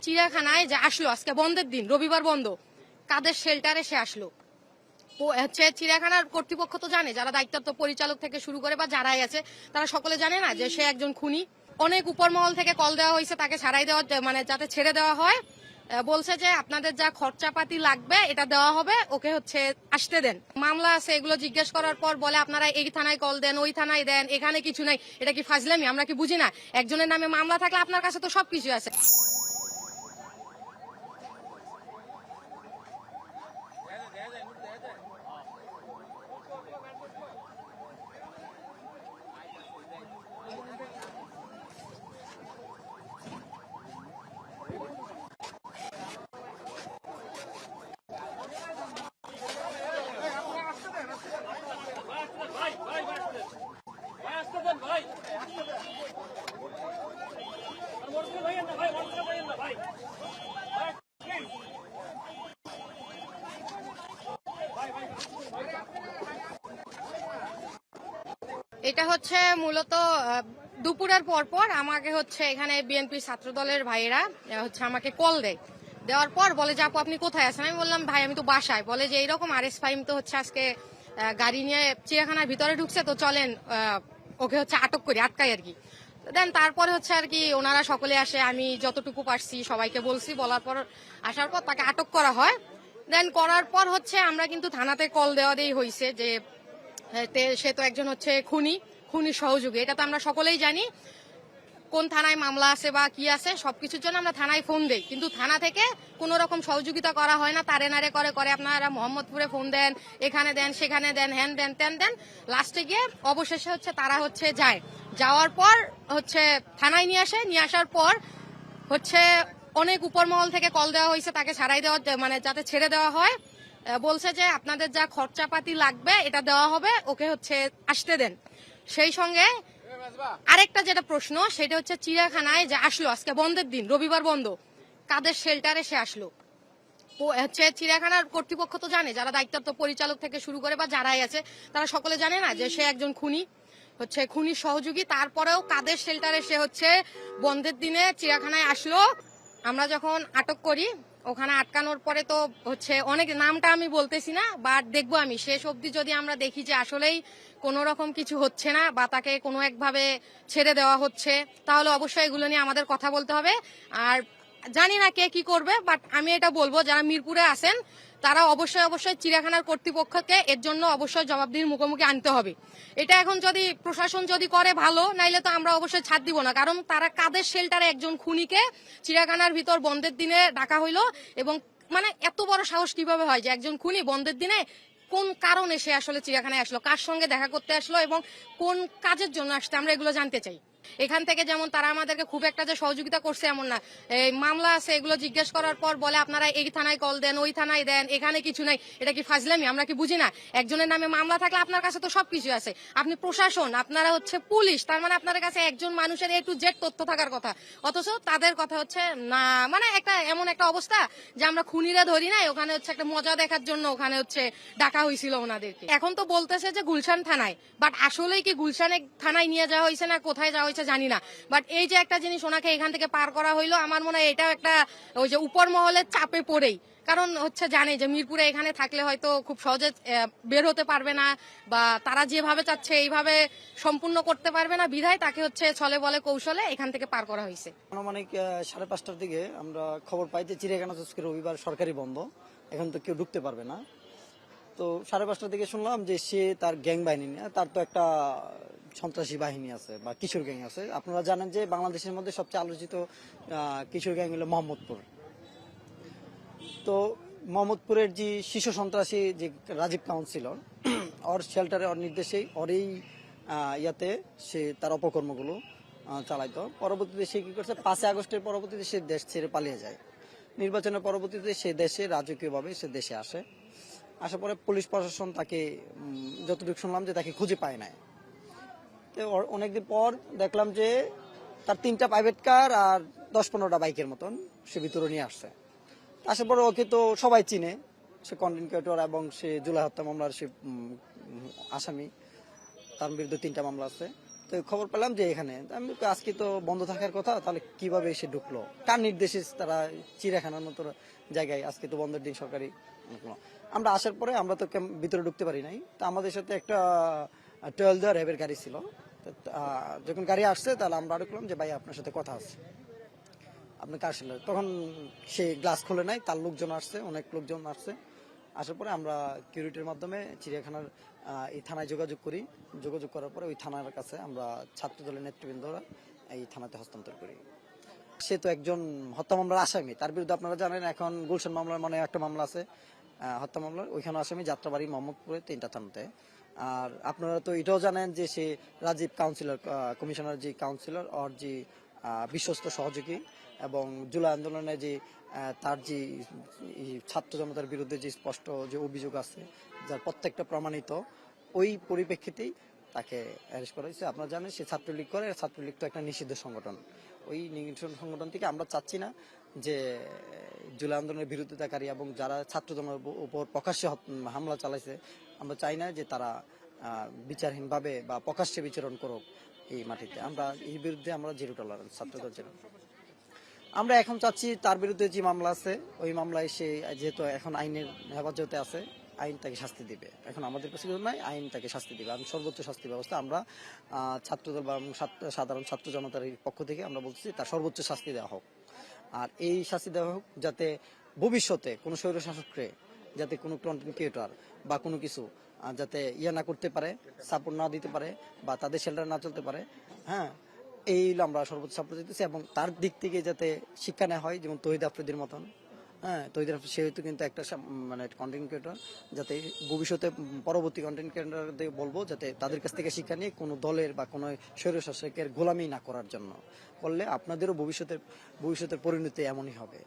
চিড়িয়াখানায় যে আসলো, আজকে বন্ধের দিন, রবিবার বন্ধ, কাদের শেল্টারে সে আসলো? হচ্ছে চিড়িয়াখানার কর্তৃপক্ষ তো জানে, যারা দায়িত্ব পরিচালক থেকে শুরু করে বা যারাই আছে তারা সকলে জানে না যে সে একজন খুনি। অনেক উপর মহল থেকে কল দেওয়া হয়েছে তাকে ছাড়াই দেওয়া, মানে যাতে ছেড়ে দেওয়া হয়। বলছে যে আপনাদের যা খরচাপাতি লাগবে এটা দেওয়া হবে, ওকে হচ্ছে আসতে দেন। মামলা আছে, এগুলো জিজ্ঞেস করার পর বলে আপনারা এই থানায় কল দেন, ওই থানায় দেন, এখানে কিছু নাই। এটা কি ফাজলামি? আমরা কি বুঝি না? একজনের নামে মামলা থাকলে আপনার কাছে তো সবকিছু আছে। এটা হচ্ছে মূলত দুপুরের পর আমাকে হচ্ছে এখানে বিএনপি ছাত্র দলের ভাইয়েরা হচ্ছে আমাকে কল দেয়। দেওয়ার পর বলে যে আপু আপনি কোথায় আছেন? আমি বললাম ভাই আমি তো বাসায়। বলে যে এইরকম আরএস ফাহিম তো হচ্ছে আজকে গাড়ি নিয়ে চিড়িয়াখানার ভিতরে ঢুকছে, তো চলেন ওকে হচ্ছে আটক করি, আটকাই আর কি। দেন তারপরে হচ্ছে আর কি ওনারা সকলে আসে, আমি যতটুকু পারছি সবাইকে বলছি, বলার পর আসার পর তাকে আটক করা হয়। দেন করার পর হচ্ছে আমরা কিন্তু থানাতে কল দেওয়া দিয়ে হয়েছে যে সে তো একজন হচ্ছে খুনির সহযোগী। এটা তো আমরা সকলেই জানি, কোন থানায় মামলা আছে বা কি আছে সবকিছুর জন্য আমরা থানায় ফোন দেই, কিন্তু থানা থেকে কোন রকম সহযোগিতা করা হয় না। তারে নারে করে আপনারা মোহাম্মদপুরে ফোন দেন, এখানে দেন, সেখানে দেন, হ্যান দেন, ত্যান দেন। লাস্টে গিয়ে অবশেষে হচ্ছে তারা হচ্ছে যায়। যাওয়ার পর হচ্ছে থানায় নিয়ে আসার পর হচ্ছে অনেক উপর মহল থেকে কল দেওয়া হয়েছে তাকে ছাড়াই দেওয়া, মানে যাতে ছেড়ে দেওয়া হয়। বলছে যে আপনাদের যা খরচাপাতি লাগবে এটা দেওয়া হবে, ওকে হচ্ছে আসতে দেন। সেই সঙ্গে আরেকটা যেটা প্রশ্ন, সেটা হচ্ছে চিড়িয়াখানায় যে আসলো, আজকে বন্ধের দিন, রবিবার বন্ধ, কাদের শেল্টারে সে আসলো? হচ্ছে চিড়িয়াখানার কর্তৃপক্ষ তো জানে, যারা দায়িত্ব পরিচালক থেকে শুরু করে বা যারাই আছে তারা সকলে জানে না যে সে একজন খুনির সহযোগী। তারপরেও কাদের শেল্টারে সে হচ্ছে বন্ধের দিনে চিড়িয়াখানায় আসলো। আমরা যখন আটক করি, ওখানে আটকানোর পরে তো হচ্ছে অনেক, নামটা আমি বলতেছি না, বাট দেখবো আমি শেষ অবধি যদি আমরা দেখি যে আসলেই কোনো রকম কিছু হচ্ছে না বা তাকে কোনো একভাবে ছেড়ে দেওয়া হচ্ছে, তাহলে অবশ্যই এগুলো নিয়ে আমাদের কথা বলতে হবে। আর জানি না কে কি করবে, বাট আমি এটা বলবো যারা মিরপুরে আছেন তারা অবশ্যই চিড়িয়াখানার কর্তৃপক্ষকে এর জন্য অবশ্যই জবাবদিহির মুখোমুখি আনতে হবে। এটা এখন যদি প্রশাসন যদি করে ভালো, নাইলে তো আমরা অবশ্যই ছাড় দিব না। কারণ তারা কাদের শেল্টারে একজন খুনিকে চিড়িয়াখানার ভিতর বন্ধের দিনে ডাকা হইলো, এবং মানে এত বড় সাহস কিভাবে হয় যে একজন খুনি বন্ধের দিনে কোন কারণে সে আসলে চিড়িয়াখানায় আসলো, কার সঙ্গে দেখা করতে আসলো এবং কোন কাজের জন্য আসছে, আমরা এগুলো জানতে চাই। এখান থেকে যেমন তারা আমাদেরকে খুব একটা যে সহযোগিতা করছে এমন না। এই মামলা আছে, এগুলো জিজ্ঞেস করার পর বলে আপনারা এই থানায় কল দেন, ওই থানায় দেন, এখানে কিছু নাই। এটা কি ফাজলামি? আমরা কি বুঝি না? একজনের নামে মামলা থাকলে আপনার কাছে তো সবকিছু আছে। আপনি প্রশাসন, আপনারা হচ্ছে পুলিশ, তার মানে আপনার কাছে একজন মানুষের A to Z তথ্য থাকার কথা। অথচ তাদের কথা হচ্ছে না, মানে একটা এমন একটা অবস্থা যে আমরা খুনিরা ধরি নাই, ওখানে হচ্ছে একটা মজা দেখার জন্য ওখানে হচ্ছে ডাকা হয়েছিল ওনাদেরকে। এখন তো বলতেছে যে গুলশান থানায়, বাট আসলেই কি গুলশানে থানায় নিয়ে যাওয়া হয়েছে না কোথায় যাওয়া হয়েছে জানি না। বাট এই যে একটা জিনিস ওনাকে এখান থেকে পার করা হইলো, আমার মনে হয় এটাও একটা ওই যে উপর মহলের চাপে পড়েই, কারণ হচ্ছে জানে যে মিরপুরে এখানে থাকলে হয়তো খুব সহজে বের হতে পারবে না, বা তারা যেভাবে চাচ্ছে এইভাবে সম্পূর্ণ করতে পারবে না, বিধায় তাকে হচ্ছে ছলে বলে কৌশলে এখান থেকে পার করা হয়েছে। আনুমানিক 5:30টার দিকে আমরা খবর পাই যে চিড়িয়াখানা আজকে রবিবার সরকারি বন্ধ, এখন তো কেউ ঢুকতে পারবে না। তো 5:30টার দিকে শুনলাম যে সে তার গ্যাং বাহিনী নিয়ে, তার তো একটা সন্ত্রাসী বাহিনী আছে বা কিশোর গ্যাং আছে। আপনারা জানেন যে বাংলাদেশের মধ্যে সবচেয়ে আলোচিত কিশোর গ্যাং হলো মোহাম্মদপুর। তো মোহাম্মদপুরের যে শিশু সন্ত্রাসী যে রাজীব কাউন্সিলর, ওর শেল্টারে, ওর নির্দেশেই, ওর এই ইয়াতে সে তার অপকর্মগুলো চালাইতো। পরবর্তীতে সে কি করছে, 5 আগস্টের পরবর্তীতে সে দেশ ছেড়ে পালিয়ে যায়। নির্বাচনের পরবর্তীতে সে দেশে রাজকীয়ভাবে সে দেশে আসে। আসার পরে পুলিশ প্রশাসন তাকে যতটুকু শুনলাম যে তাকে খুঁজে পায় নাই। তো অনেকদিন পর দেখলাম যে তার 3টা প্রাইভেট কার আর 10-15টা বাইকের মতন সে ভিতরে নিয়ে আসছে। আসার পরে ওকে তো সবাই চিনে, সে কন্টেন্ট ক্রিয়েটর এবং সে জুলাই হত্যা মামলার সে আসামি, তার বিরুদ্ধে 3টা মামলা আছে। তো খবর পেলাম যে এখানে আমি তো আজকে তো বন্ধ থাকার কথা, তাহলে কিভাবে এসে ঢুকলো, কার নির্দেশে তারা চিড়িয়াখানার মতো জায়গায়, আজকে তো বন্ধের দিন সরকারি ঢুকলো। আমরা আসার পরে আমরা তো ভিতরে ঢুকতে পারি নাই, তো আমাদের সাথে একটা 12 দেওয়ার র্যাবের গাড়ি ছিল। তো, যখন গাড়ি আসছে তাহলে আমরা ঢুকলাম যে ভাই আপনার সাথে কথা আছে, আপনি কার সাথে, তখন সে গ্লাস খুলে নাই, তার লোকজন আসছে, অনেক লোকজন আসছে। আসার পরে আমরা সিকিউরিটির মাধ্যমে চিড়িয়াখানার এই থানায় যোগাযোগ করি। যোগাযোগ করার পরে ওই থানার কাছে আমরা ছাত্র দলের নেতৃবৃন্দরা এই থানাতে হস্তান্তর করি। সে তো একজন হত্যা মামলার আসামি, তার বিরুদ্ধে আপনারা জানেন এখন গুলশান মামলার মানে একটা মামলা আছে, হত্যা মামলার, ওইখানে আসামি যাত্রাবাড়ি মোহাম্মদপুরে 3টা থানাতে। আর আপনারা তো এটাও জানেন যে সে রাজীব কাউন্সিলর, কমিশনার যে কাউন্সিলর ওর যে বিশ্বস্ত সহযোগী, এবং জুলাই আন্দোলনে যে তার যে ছাত্র জনতার বিরুদ্ধে যে স্পষ্ট যে অভিযোগ আছে, যার প্রত্যেকটা প্রমাণিত, ওই পরিপ্রেক্ষিতেই তাকে অ্যারেস্ট করা হয়েছে। আপনারা জানেন সে ছাত্রলীগ করে, ছাত্রলীগ তো একটা নিষিদ্ধ সংগঠন। ওই নিষিদ্ধ সংগঠন থেকে আমরা চাচ্ছি না যে জুলাই আন্দোলনের বিরোধিতাকারী এবং যারা ছাত্র জনের উপর প্রকাশ্যে হামলা চালাইছে, আমরা চাই না যে তারা বিচারহীনভাবে বা প্রকাশ্যে বিচরণ করুক এই মাটিতে। আমরা এই বিরুদ্ধে আমরা জিরো টলারেন্স, ছাত্রদের জন্য। আমরা এখন চাচ্ছি তার বিরুদ্ধে যে মামলা আছে, ওই মামলায় সে যেহেতু এখন আইনের হেফাজতে আছে, আইন তাকে শাস্তি দিবে। এখন আমাদের কাছে কিছু নাই, আইন তাকে শাস্তি দিবে। আমি সর্বোচ্চ শাস্তি ব্যবস্থা আমরা ছাত্রদল বা সাধারণ ছাত্র জনতার পক্ষ থেকে আমরা বলছি তার সর্বোচ্চ শাস্তি দেওয়া হোক। আর এই শাস্তি দেওয়া হোক যাতে ভবিষ্যতে কোনো স্বৈরশাসককে, যাতে কোনো কন্টেন্ট ক্রিয়েটর বা কোনো কিছু যাতে না করতে পারে, সাপোর্ট না দিতে পারে, বা তাদের শেল্টার না চলতে পারে। হ্যাঁ, এই আমরা সর্বোচ্চ সাপোর্ট দিতেছি, এবং তার দিক থেকে যাতে শিক্ষা নেওয়া হয়, যেমন তহিদ আফ্রিদির মতন। হ্যাঁ, তহিদ আফ্রিদি সেহেতু কিন্তু একটা মানে কন্টেন্ট ক্রিয়েটর, যাতে ভবিষ্যতে পরবর্তী কন্টেন্ট ক্রিয়েটরদের বলবো যাতে তাদের কাছ থেকে শিক্ষা নিয়ে কোনো দলের বা কোনো স্বৈরশাসকের গোলামি না করার জন্য। করলে আপনাদেরও ভবিষ্যতের পরিণতি এমনই হবে।